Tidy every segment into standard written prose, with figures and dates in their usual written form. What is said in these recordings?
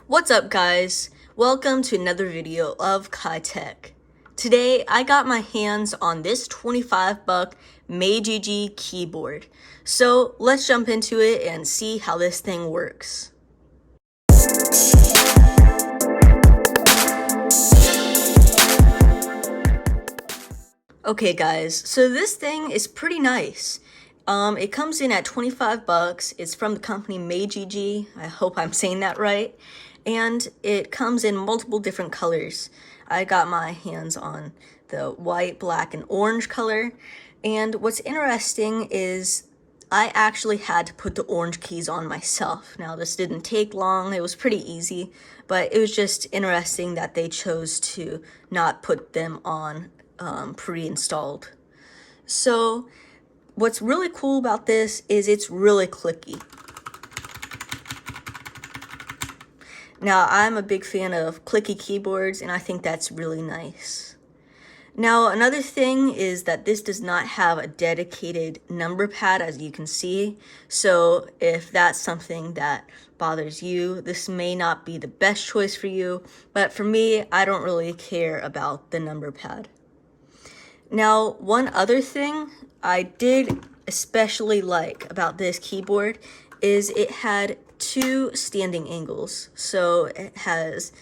What's up, guys? Welcome to another video of Kai Tech. Today I got my hands on this 25-buck Magegee keyboard. So let's jump into it and see how this thing works. Okay guys, so this thing is pretty nice. It comes in at 25 bucks. It's from the company Magegee. I hope I'm saying that right. And it comes in multiple different colors. I got my hands on the white, black, and orange color. And what's interesting is I actually had to put the orange keys on myself. Now, this didn't take long. It was pretty easy, but it was just interesting that they chose to not put them on pre-installed. So what's really cool about this is it's really clicky. Now, I'm a big fan of clicky keyboards, and I think that's really nice. Now, another thing is that this does not have a dedicated number pad, as you can see. So if that's something that bothers you, this may not be the best choice for you. But for me, I don't really care about the number pad. Now, one other thing I did especially like about this keyboard is it had two standing angles. So it has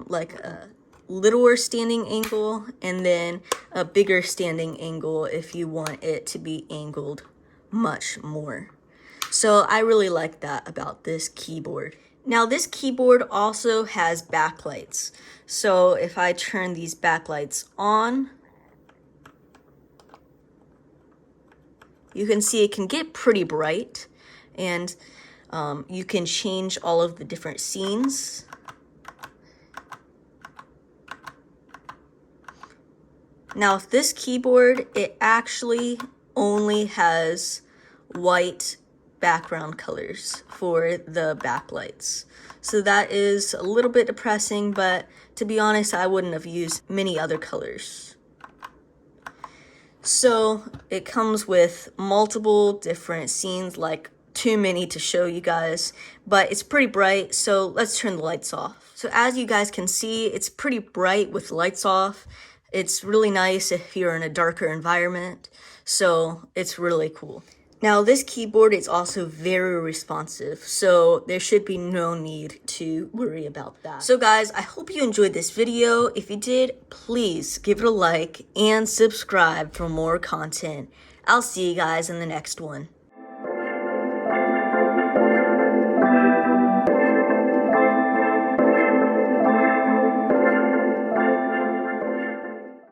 like a littler standing angle and then a bigger standing angle if you want it to be angled much more. So I really like that about this keyboard. Now, this keyboard also has backlights. So if I turn these backlights on, you can see it can get pretty bright, and you can change all of the different scenes. Now, with this keyboard, it actually only has white background colors for the backlights. So that is a little bit depressing, but to be honest, I wouldn't have used many other colors. So it comes with multiple different scenes, like too many to show you guys, but it's pretty bright, so let's turn the lights off. So as you guys can see, it's pretty bright with lights off. It's really nice if you're in a darker environment, so it's really cool. Now, this keyboard is also very responsive, so there should be no need to worry about that. So guys, I hope you enjoyed this video. If you did, please give it a like and subscribe for more content. I'll see you guys in the next one.